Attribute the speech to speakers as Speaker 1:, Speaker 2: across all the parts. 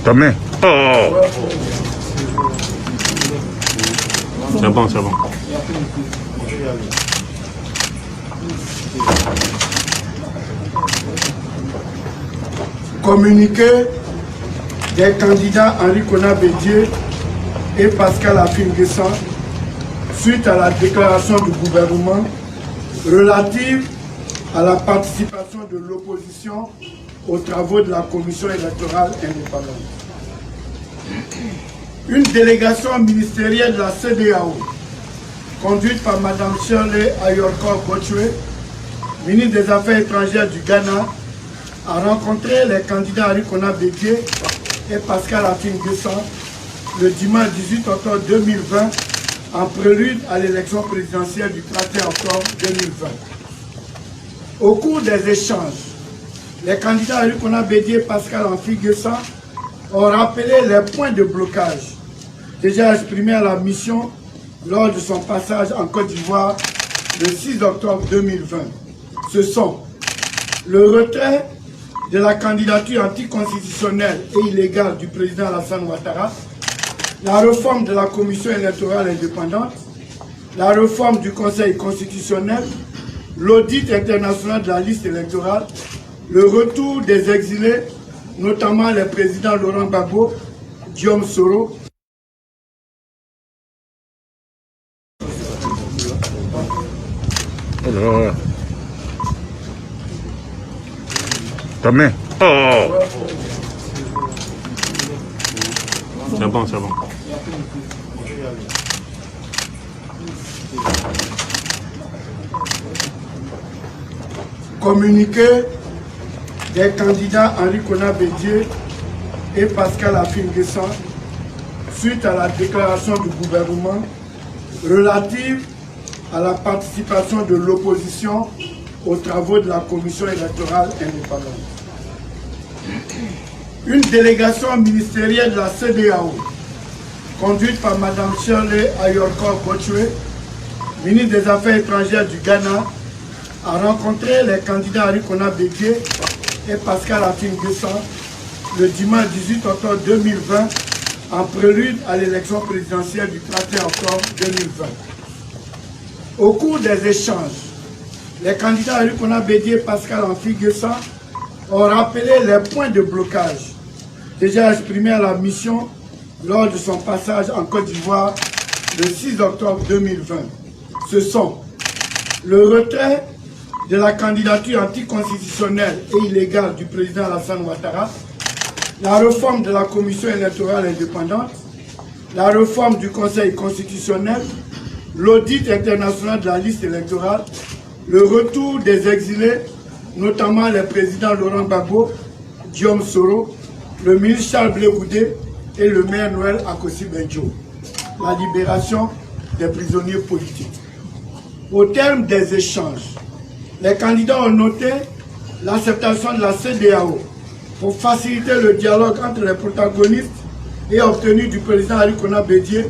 Speaker 1: Ta main. Oh.
Speaker 2: C'est bon, c'est bon.
Speaker 3: Communiqué des candidats Henri Konan Bédié et Pascal Affi-N'Guessan suite à la déclaration du gouvernement relative à la participation de l'opposition aux travaux de la commission électorale indépendante. Une délégation ministérielle de la CEDEAO, conduite par Mme Shirley Ayorkor Botchwe, ministre des Affaires étrangères du Ghana, a rencontré les candidats Henri Konan Bédié et Pascal Affi-N'Guessan le dimanche 18 octobre 2020 en prélude à l'élection présidentielle du 31 octobre 2020. Au cours des échanges, les candidats Henri Konan Bédié et Pascal Affi-N'Guessan ont rappelé les points de blocage déjà exprimés à la mission lors de son passage en Côte d'Ivoire le 6 octobre 2020. Ce sont le retrait de la candidature anticonstitutionnelle et illégale du président Alassane Ouattara, la réforme de la commission électorale indépendante, la réforme du Conseil constitutionnel, l'audit international de la liste électorale, le retour des exilés, notamment les présidents Laurent Gbagbo, Guillaume Soro.
Speaker 1: Oh. Ta main. Oh.
Speaker 2: C'est bon, c'est bon.
Speaker 3: Communiqué des candidats Henri Konan Bédié et Pascal Affi-N'Guessan suite à la déclaration du gouvernement relative à la participation de l'opposition aux travaux de la commission électorale indépendante. Une délégation ministérielle de la CEDEAO, conduite par Mme Shirley Ayorkor Botchwe, ministre des Affaires étrangères du Ghana, a rencontré les candidats Henri Konan Bédié et Pascal Affi-N'Guessan le dimanche 18 octobre 2020 en prélude à l'élection présidentielle du 31 octobre 2020. Au cours des échanges, les candidats Henri Konan Bédié et Pascal Affi-N'Guessan ont rappelé les points de blocage déjà exprimés à la mission lors de son passage en Côte d'Ivoire le 6 octobre 2020. Ce sont le retrait de la candidature anticonstitutionnelle et illégale du président Alassane Ouattara, la réforme de la commission électorale indépendante, la réforme du Conseil constitutionnel, l'audit international de la liste électorale, le retour des exilés, notamment les présidents Laurent Gbagbo, Guillaume Soro, le ministre Charles Blé Goudé et le maire Noël Akossi Benjo, la libération des prisonniers politiques. Au terme des échanges, les candidats ont noté l'acceptation de la CEDEAO pour faciliter le dialogue entre les protagonistes et obtenu du président Henri Konan Bédié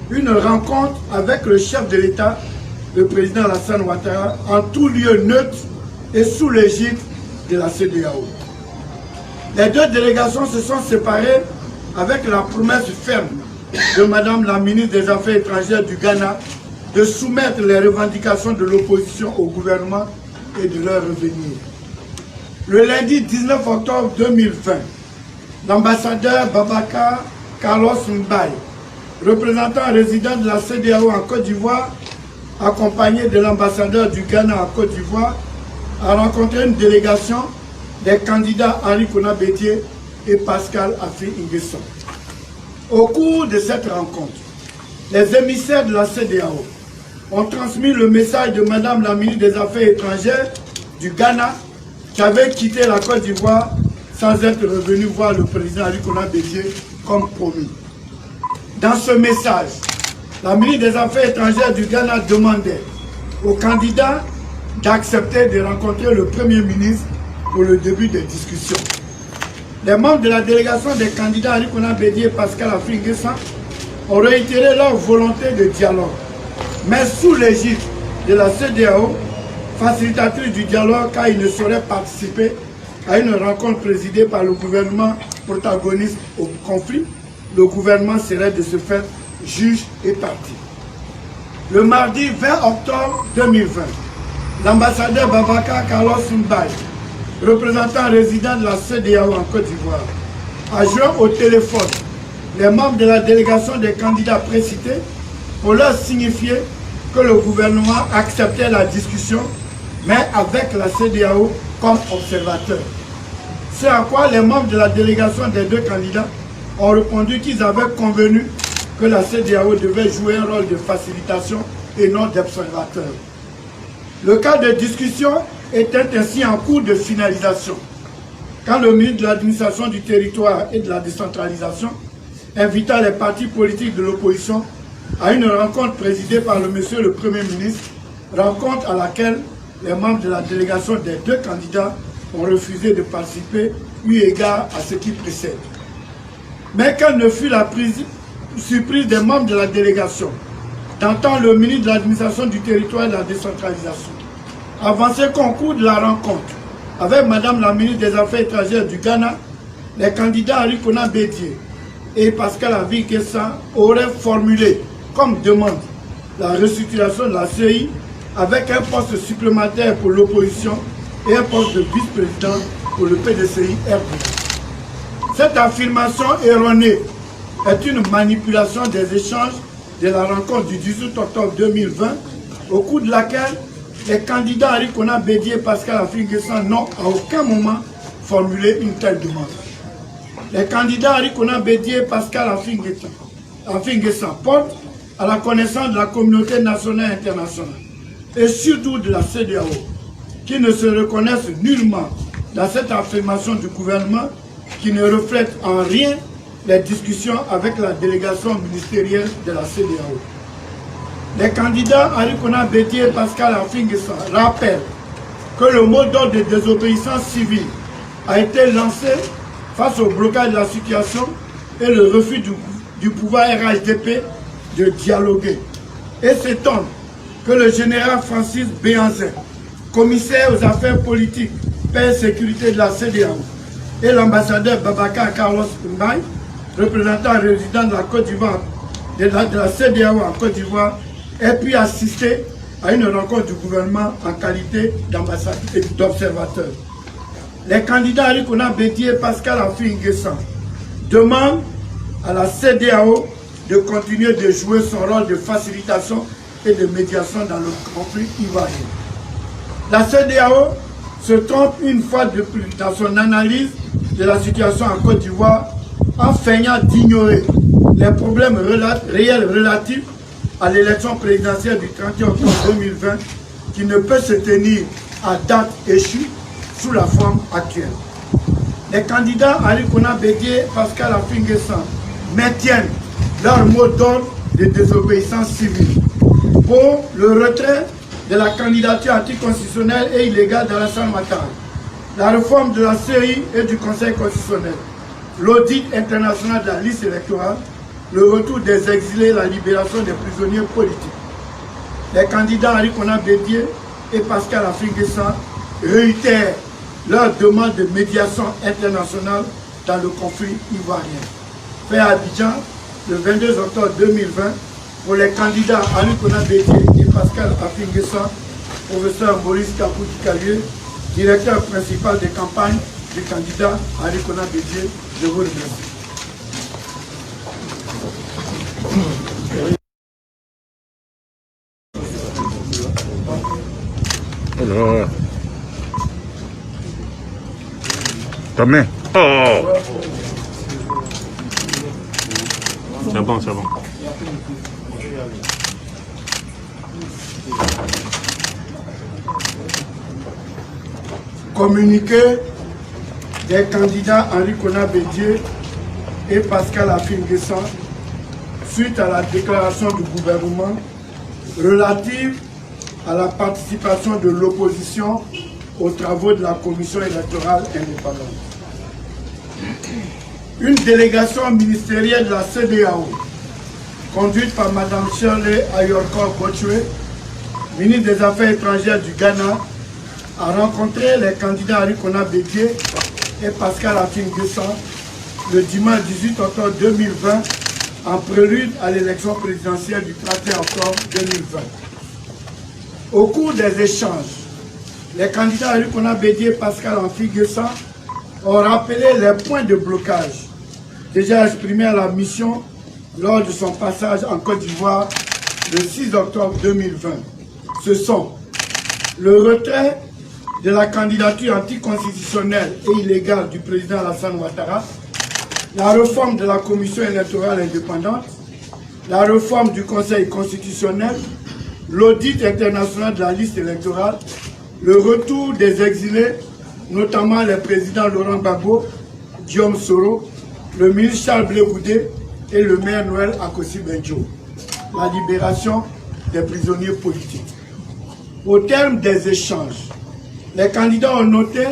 Speaker 3: une rencontre avec le chef de l'État, le président Alassane Ouattara, en tout lieu neutre et sous l'égide de la CEDEAO. Les deux délégations se sont séparées avec la promesse ferme de Madame la ministre des Affaires étrangères du Ghana de soumettre les revendications de l'opposition au gouvernement et de leur revenir. Le lundi 19 octobre 2020, l'ambassadeur Babacar Carlos Mbaye, représentant résident de la CEDEAO en Côte d'Ivoire, accompagné de l'ambassadeur du Ghana en Côte d'Ivoire, a rencontré une délégation des candidats Henri Konan Bédié et Pascal Affi-N'Guessan. Au cours de cette rencontre, les émissaires de la CEDEAO ont transmis le message de Madame la ministre des Affaires étrangères du Ghana qui avait quitté la Côte d'Ivoire sans être revenu voir le président Henri Konan Bédié comme promis. Dans ce message, la ministre des Affaires étrangères du Ghana demandait aux candidats d'accepter de rencontrer le Premier ministre pour le début des discussions. Les membres de la délégation des candidats Henri Konan Bédié et Pascal Affi-N'Guessan ont réitéré leur volonté de dialogue, mais sous l'égide de la CEDEAO, facilitatrice du dialogue car ils ne sauraient participer à une rencontre présidée par le gouvernement protagonistes au conflit, le gouvernement serait de ce fait juge et partie. Le mardi 20 octobre 2020, l'ambassadeur Babacar Carlos Mbaye, représentant résident de la CEDEAO en Côte d'Ivoire, a joint au téléphone les membres de la délégation des candidats précités pour leur signifier que le gouvernement acceptait la discussion, mais avec la CEDEAO comme observateur. C'est à quoi les membres de la délégation des deux candidats ont répondu qu'ils avaient convenu que la CEDEAO devait jouer un rôle de facilitation et non d'observateur. Le cas de discussion était ainsi en cours de finalisation, quand le ministre de l'administration du territoire et de la décentralisation invita les partis politiques de l'opposition à une rencontre présidée par monsieur le Premier ministre, rencontre à laquelle les membres de la délégation des deux candidats ont refusé de participer, eu égard à ce qui précède. Mais quelle ne fut la surprise des membres de la délégation d'entendre le ministre de l'administration du territoire et de la décentralisation avancer qu'au cours de la rencontre avec madame la ministre des Affaires étrangères du Ghana, les candidats Arikona Bédié et Pascal Afingessa auraient formulé comme demande la restructuration de la CEI avec un poste supplémentaire pour l'opposition et un poste de vice-président pour le PDCI-RD. Cette affirmation erronée est une manipulation des échanges de la rencontre du 18 octobre 2020, au cours de laquelle les candidats Arikona Bédié et Pascal Afingessa n'ont à aucun moment formulé une telle demande. Les candidats Arikona Bédié et Pascal Afingessa portent à la connaissance de la communauté nationale et internationale, et surtout de la CEDEAO, qui ne se reconnaissent nullement dans cette affirmation du gouvernement qui ne reflète en rien les discussions avec la délégation ministérielle de la CEDEAO. Les candidats Arikona Bédié et Pascal Afingessa rappellent que le mot d'ordre de désobéissance civile a été lancé face au blocage de la situation et le refus du pouvoir RHDP de dialoguer, et s'étonne que le général Francis Béhanzin, commissaire aux affaires politiques, paix et sécurité de la CEDEAO, et l'ambassadeur Babacar Carlos Mbaye, représentant résident de la Côte d'Ivoire, de la CEDEAO en Côte d'Ivoire, aient pu assister à une rencontre du gouvernement en qualité d'ambassadeur et d'observateur. Les candidats Arikona Bédié et Pascal Afingessa demandent à la CEDEAO de continuer de jouer son rôle de facilitation et de médiation dans le conflit ivoirien. La CEDEAO se trompe une fois de plus dans son analyse de la situation en Côte d'Ivoire en feignant d'ignorer les problèmes réels relatifs à l'élection présidentielle du 31 octobre 2020 qui ne peut se tenir à date échue sous la forme actuelle. Les candidats Arikona Bédié et Pascal Afingessa maintiennent leur mot d'ordre de désobéissance civile pour le retrait de la candidature anticonstitutionnelle et illégale d'Alassane Ouattara, la réforme de la CEI et du Conseil constitutionnel, l'audit international de la liste électorale, le retour des exilés et la libération des prisonniers politiques. Les candidats Arikona Bédié et Pascal Afingessa réitèrent leur demande de médiation internationale dans le conflit ivoirien. Fait à Abidjan, le 22 octobre 2020, pour les candidats Arikona Bédié et Pascal Afingessa, professeur Maurice Kapouti-Kalié, directeur principal des campagnes du candidat Arikona Bédié, je vous remercie.
Speaker 1: Alors, ta main. Oh.
Speaker 2: C'est bon, c'est bon.
Speaker 3: Communiqué des candidats Arikona Bédié et Pascal Afingessa suite à la déclaration du gouvernement relative à la participation de l'opposition aux travaux de la commission électorale indépendante. Une délégation ministérielle de la CEDEAO, conduite par Mme Shirley Ayorkor Botchwe, ministre des Affaires étrangères du Ghana, a rencontré les candidats Arikona Bédié et Pascal Afingessa le dimanche 18 octobre 2020 en prélude à l'élection présidentielle du 31 octobre 2020. Au cours des échanges, les candidats Arikona Bédié, Pascal Amphi-Guessan ont rappelé les points de blocage déjà exprimés à la mission lors de son passage en Côte d'Ivoire le 6 octobre 2020. Ce sont le retrait de la candidature anticonstitutionnelle et illégale du président Alassane Ouattara, la réforme de la commission électorale indépendante, la réforme du Conseil constitutionnel, l'audit international de la liste électorale, le retour des exilés, notamment les présidents Laurent Gbagbo, Guillaume Soro, le ministre Charles Blé Goudé et le maire Noël Akossi Benjo, la libération des prisonniers politiques. Au terme des échanges, les candidats ont noté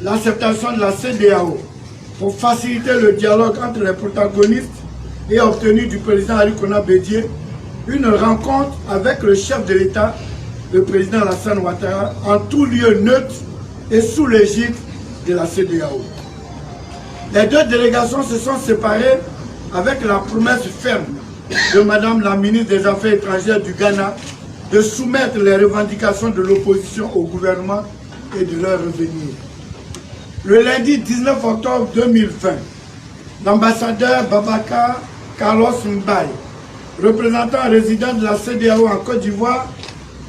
Speaker 3: l'acceptation de la CEDEAO pour faciliter le dialogue entre les protagonistes et obtenu du président Arikona Bédié une rencontre avec le chef de l'État, le président Alassane Ouattara, en tout lieu neutre et sous l'égide de la CEDEAO. Les deux délégations se sont séparées avec la promesse ferme de Madame la ministre des Affaires étrangères du Ghana de soumettre les revendications de l'opposition au gouvernement et de leur revenir. Le lundi 19 octobre 2020, l'ambassadeur Babacar Carlos Mbaye, représentant résident de la CEDEAO en Côte d'Ivoire,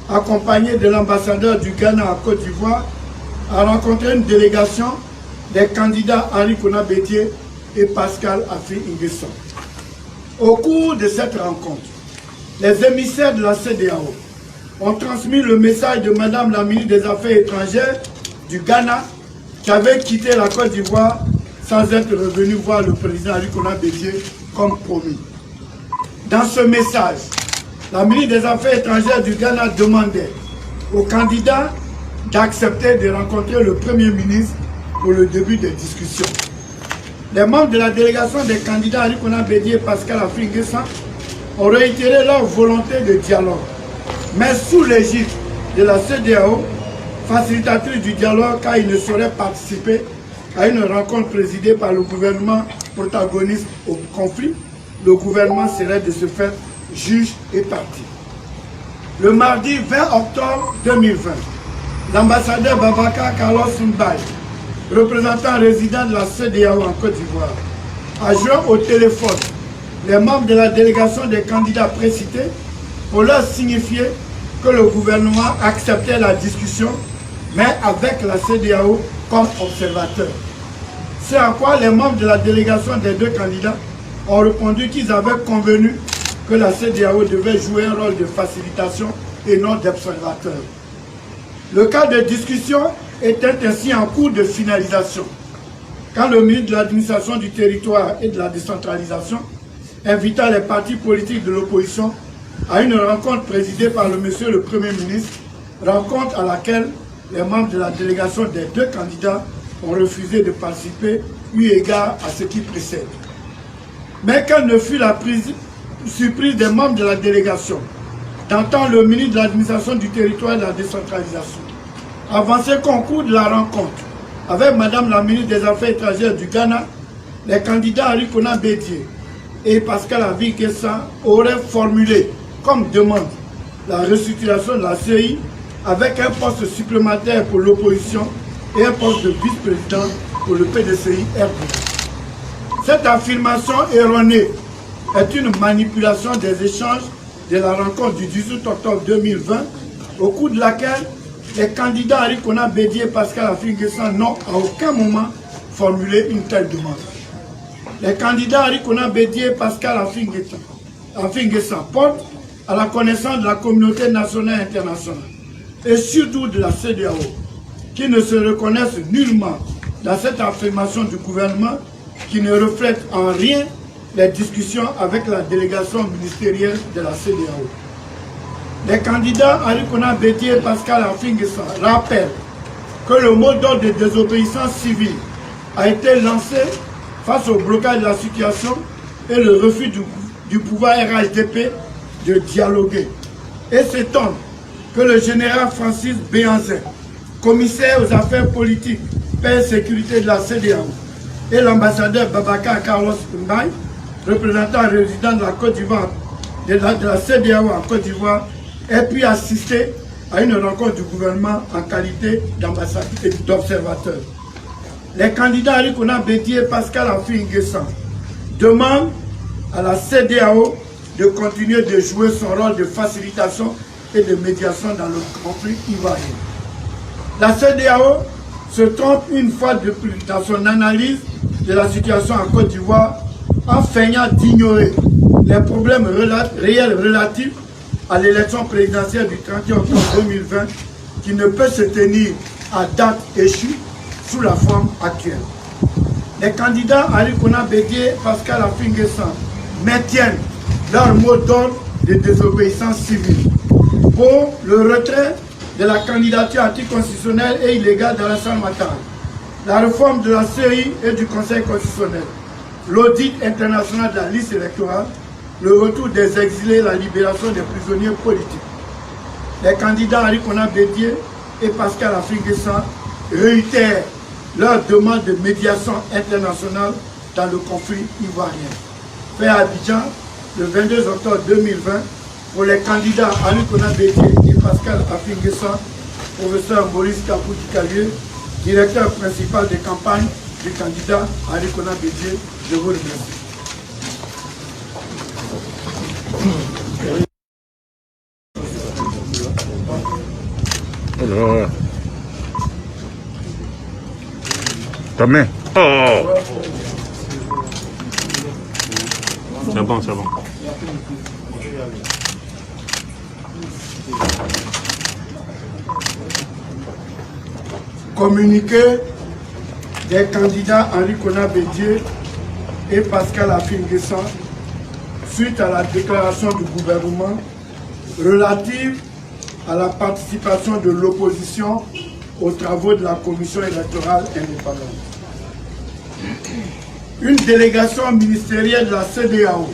Speaker 3: accompagné de l'ambassadeur du Ghana en Côte d'Ivoire, a rencontré une délégation des candidats Arikona Bédié et Pascal Amphi-Guessan. Au cours de cette rencontre, les émissaires de la CEDEAO ont transmis le message de Madame la ministre des Affaires étrangères du Ghana qui avait quitté la Côte d'Ivoire sans être revenu voir le président Arikona Bédié comme promis. Dans ce message, la ministre des Affaires étrangères du Ghana demandait aux candidats d'accepter de rencontrer le Premier ministre pour le début des discussions. Les membres de la délégation des candidats Arikona Bédié et Pascal Amphi-Guessan ont réitéré leur volonté de dialogue, mais sous l'égide de la CEDEAO, facilitatrice du dialogue car ils ne sauraient participer à une rencontre présidée par le gouvernement protagoniste au conflit. Le gouvernement serait de ce fait juge et partie. Le mardi 20 octobre 2020, l'ambassadeur Babacar Carlos Mbaye, représentant résident de la CEDEAO en Côte d'Ivoire, a joint au téléphone les membres de la délégation des candidats précités pour leur signifier que le gouvernement acceptait la discussion, mais avec la CEDEAO comme observateur. C'est à quoi les membres de la délégation des deux candidats ont répondu qu'ils avaient convenu que la CEDEAO devait jouer un rôle de facilitation et non d'observateur. Le cas de discussion était ainsi en cours de finalisation, quand le ministre de l'administration du territoire et de la décentralisation invita les partis politiques de l'opposition à une rencontre présidée par le monsieur le Premier ministre, rencontre à laquelle les membres de la délégation des deux candidats ont refusé de participer, eu égard à ce qui précède. Mais quelle ne fut la surprise des membres de la délégation d'entendre le ministre de l'administration du territoire et de la décentralisation avancer qu'au cours de la rencontre avec Madame la ministre des Affaires étrangères du Ghana, les candidats Arikona Bédié et Pascal Amphi-Guessan auraient formulé comme demande la restructuration de la CEI avec un poste supplémentaire pour l'opposition et un poste de vice-président pour le PDCI-RD. Cette affirmation erronée est une manipulation des échanges de la rencontre du 18 octobre 2020, au cours de laquelle les candidats Arikona Bédié et Pascal Amphi-Guessan n'ont à aucun moment formulé une telle demande. Les candidats Arikona Bédié et Pascal Amphi-Guessan portent à la connaissance de la communauté nationale et internationale, et surtout de la CEDEAO, qui ne se reconnaissent nullement dans cette affirmation du gouvernement qui ne reflète en rien les discussions avec la délégation ministérielle de la CEDEAO. Les candidats Arikona Bédié et Pascal Amphi-Guessan rappellent que le mot d'ordre de désobéissance civile a été lancé face au blocage de la situation et le refus du pouvoir RHDP de dialoguer. Et s'étonne que le général Francis Béhanzin, commissaire aux affaires politiques, paix et sécurité de la CEDEAO, et l'ambassadeur Babacar Carlos Mbaye, représentant résident de la Côte d'Ivoire, de la CEDEAO en Côte d'Ivoire, ait pu assister à une rencontre du gouvernement en qualité d'ambassadeur et d'observateur. Les candidats Arikona Bédié et Pascal Affi-N'Guessan demandent à la CEDEAO de continuer de jouer son rôle de facilitation et de médiation dans le conflit ivoirien. La CEDEAO se trompe une fois de plus dans son analyse de la situation en Côte d'Ivoire en feignant d'ignorer les problèmes réels relatifs à l'élection présidentielle du 31 octobre 2020 qui ne peut se tenir à date échue sous la forme actuelle. Les candidats Arikona Bédié et Pascal Affi-N'Guessan maintiennent leur mot d'ordre de désobéissance civile pour le retrait de la candidature anticonstitutionnelle et illégale d'Alassane Ouattara, la réforme de la CEI et du Conseil constitutionnel, l'audit international de la liste électorale, le retour des exilés, la libération des prisonniers politiques. Les candidats Arikona Bédié et Pascal Affi-N'Guessan réitèrent leur demande de médiation internationale dans le conflit ivoirien. Fait à Abidjan, le 22 octobre 2020, pour les candidats Arikona Bédié et Pascal Affi-N'Guessan, professeur Maurice Kapouti-Kalieu, directeur principal des campagnes du candidat Arikona Bédié. Je vous remercie.
Speaker 1: Alors, ta main. Oh.
Speaker 2: C'est bon, c'est bon.
Speaker 3: Communiqué des candidats Arikona Bédié et Pascal Affi-N'Guessan suite à la déclaration du gouvernement relative à la participation de l'opposition aux travaux de la commission électorale indépendante. Une délégation ministérielle de la CEDEAO,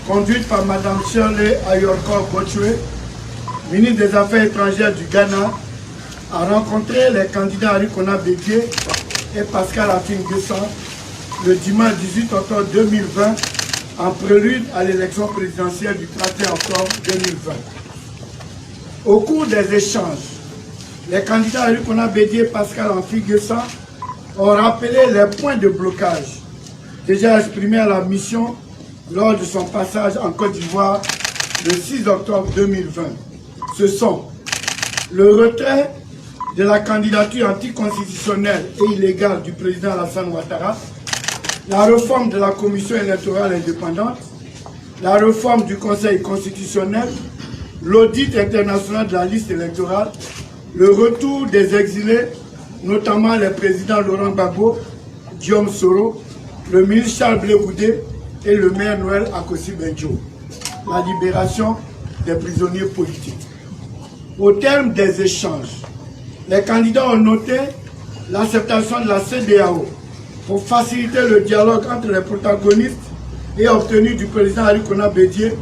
Speaker 3: conduite par Mme Shirley Ayorkor Botchwe, ministre des Affaires étrangères du Ghana, a rencontré les candidats Arikona Bédié et Pascal Affi-N'Guessan le dimanche 18 octobre 2020 en prélude à l'élection présidentielle du 31 octobre 2020. Au cours des échanges, les candidats Arikona Bédié et Pascal Affi-N'Guessan ont rappelé les points de blocage déjà exprimés à la mission lors de son passage en Côte d'Ivoire le 6 octobre 2020. Ce sont le retrait de la candidature anticonstitutionnelle et illégale du président Alassane Ouattara, la réforme de la commission électorale indépendante, la réforme du Conseil constitutionnel, l'audit international de la liste électorale, le retour des exilés, notamment les présidents Laurent Gbagbo, Guillaume Soro, le ministre Charles Blé Goudé et le maire Noël Akossi Benjo, la libération des prisonniers politiques. Au terme des échanges, les candidats ont noté l'acceptation de la CEDEAO pour faciliter le dialogue entre les protagonistes et obtenu du président Arikona Bédié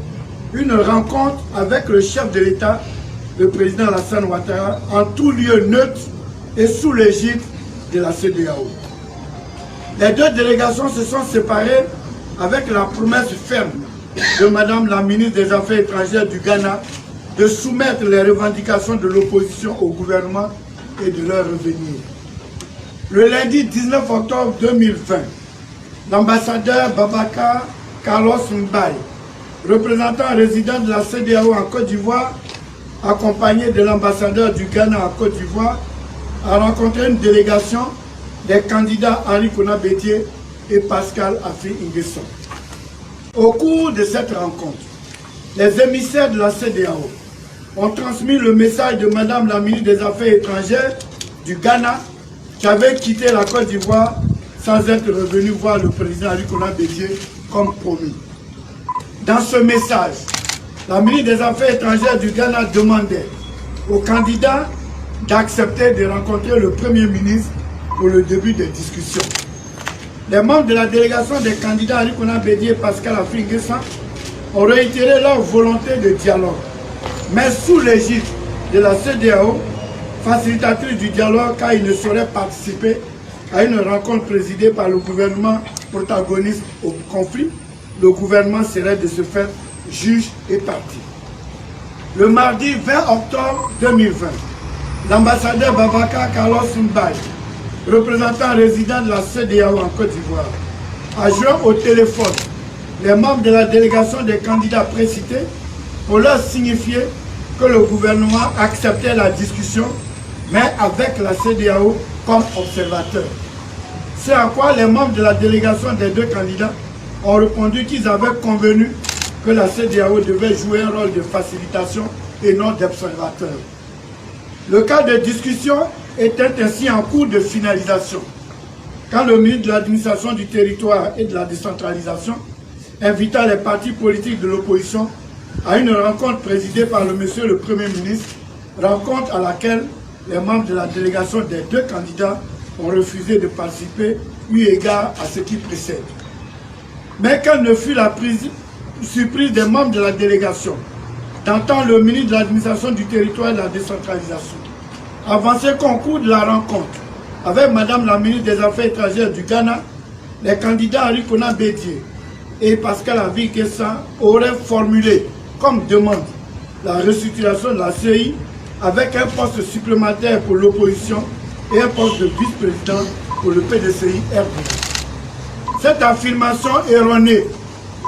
Speaker 3: une rencontre avec le chef de l'État, le président Alassane Ouattara, en tout lieu neutre et sous l'égide de la CEDEAO. Les deux délégations se sont séparées avec la promesse ferme de Madame la ministre des Affaires étrangères du Ghana de soumettre les revendications de l'opposition au gouvernement et de leur revenir. Le lundi 19 octobre 2020, l'ambassadeur Babacar Carlos Mbaye, représentant résident de la CEDEAO en Côte d'Ivoire, accompagné de l'ambassadeur du Ghana en Côte d'Ivoire, a rencontré une délégation des candidats Arikona Bédié et Pascal Affi-N'Guessan. Au cours de cette rencontre, les émissaires de la CEDEAO ont transmis le message de Madame la ministre des Affaires étrangères du Ghana qui avait quitté la Côte d'Ivoire sans être revenu voir le président Arikona Bédié comme promis. Dans ce message, la ministre des Affaires étrangères du Ghana demandait aux candidats d'accepter de rencontrer le Premier ministre pour le début des discussions. Les membres de la délégation des candidats Arikona Bédié et Pascal Affi-N'Guessan ont réitéré leur volonté de dialogue, mais sous l'égide de la CEDEAO, facilitatrice du dialogue car ils ne sauraient participer à une rencontre présidée par le gouvernement protagoniste au conflit, le gouvernement serait de ce fait juge et partie. Le mardi 20 octobre 2020, l'ambassadeur Babacar Carlos Mbaye, représentant résident de la CEDEAO en Côte d'Ivoire, a joint au téléphone les membres de la délégation des candidats précités pour leur signifier que le gouvernement acceptait la discussion, mais avec la CEDEAO comme observateur. C'est à quoi les membres de la délégation des deux candidats ont répondu qu'ils avaient convenu que la CEDEAO devait jouer un rôle de facilitation et non d'observateur. Le cas de discussion était ainsi en cours de finalisation, quand le ministre de l'administration du territoire et de la décentralisation invita les partis politiques de l'opposition à une rencontre présidée par monsieur le Premier ministre, rencontre à laquelle les membres de la délégation des deux candidats ont refusé de participer, eu égard à ce qui précède. Mais quelle ne fut la surprise des membres de la délégation d'entendre le ministre de l'administration du territoire et de la décentralisation avancer qu'au cours de la rencontre avec madame la ministre des Affaires étrangères du Ghana, les candidats Henri Konan Bédié et Pascal Affi-N'Guessan auraient formulé comme demande la restructuration de la CEI avec un poste supplémentaire pour l'opposition et un poste de vice-président pour le PDCI-RD. Cette affirmation erronée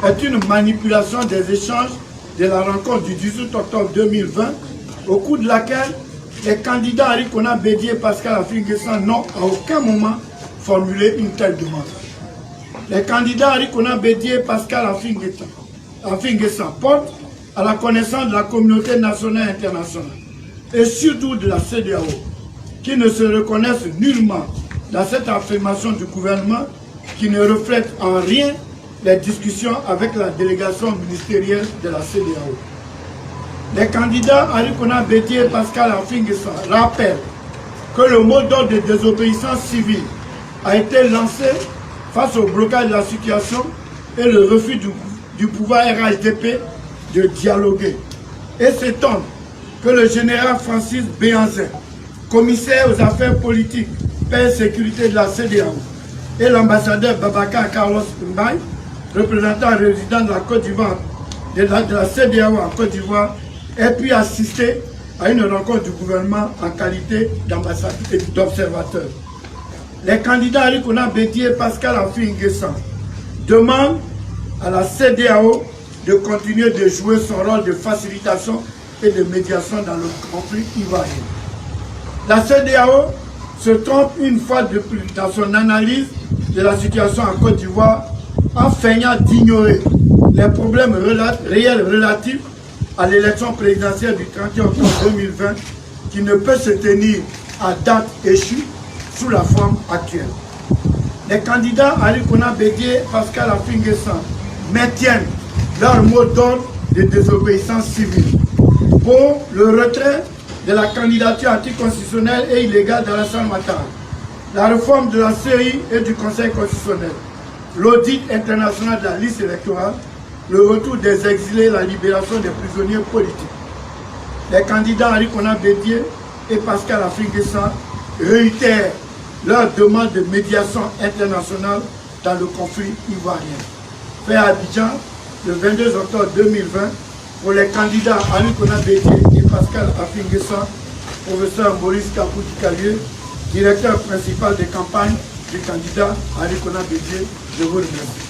Speaker 3: est une manipulation des échanges de la rencontre du 18 octobre 2020, au cours de laquelle les candidats Henri Konan Bédié et Pascal Affi-N'Guessan n'ont à aucun moment formulé une telle demande. Les candidats Henri Konan Bédié et Pascal Affi-N'Guessan portent à la connaissance de la communauté nationale et internationale, et surtout de la CEDEAO, qui ne se reconnaissent nullement dans cette affirmation du gouvernement qui ne reflète en rien les discussions avec la délégation ministérielle de la CEDEAO. Les candidats Henri Konan Bédié et Pascal Affi-N'Guessan rappellent que le mot d'ordre de désobéissance civile a été lancé face au blocage de la situation et le refus du pouvoir RHDP de dialoguer. Et s'étonne que le général Francis Béhanzin, commissaire aux affaires politiques, paix et sécurité de la CEDEAO, et l'ambassadeur Babacar Carlos Mbaye, représentant résident de la Côte d'Ivoire, de la CEDEAO en Côte d'Ivoire, aient pu assister à une rencontre du gouvernement en qualité d'ambassadeur et d'observateur. Les candidats Henri Konan Bédié et Pascal Affi-N'Guessan demandent à la CEDEAO de continuer de jouer son rôle de facilitation et de médiation dans le conflit ivoirien. La CEDEAO se trompe une fois de plus dans son analyse de la situation en Côte d'Ivoire en feignant d'ignorer les problèmes réels relatifs à l'élection présidentielle du 31 octobre 2020 qui ne peut se tenir à date échue sous la forme actuelle. Les candidats Henri Konan Bédié et Pascal Affi-N'Guessan maintiennent leur mot d'ordre de désobéissance civile pour le retrait de la candidature anticonstitutionnelle et illégale d'Alassane Ouattara, la réforme de la CEI et du Conseil constitutionnel, l'audit international de la liste électorale, le retour des exilés, la libération des prisonniers politiques. Les candidats Henri Konan Bédié et Pascal Affi-N'Guessan réitèrent leur demande de médiation internationale dans le conflit ivoirien. Fait à Abidjan, le 22 octobre 2020, pour les candidats Henri Konan Bédié et Pascal Affi-N'Guessan, professeur Maurice Kapou-Dikalieu, directeur principal des campagnes du candidat Henri Konan Bédié. Je vous remercie.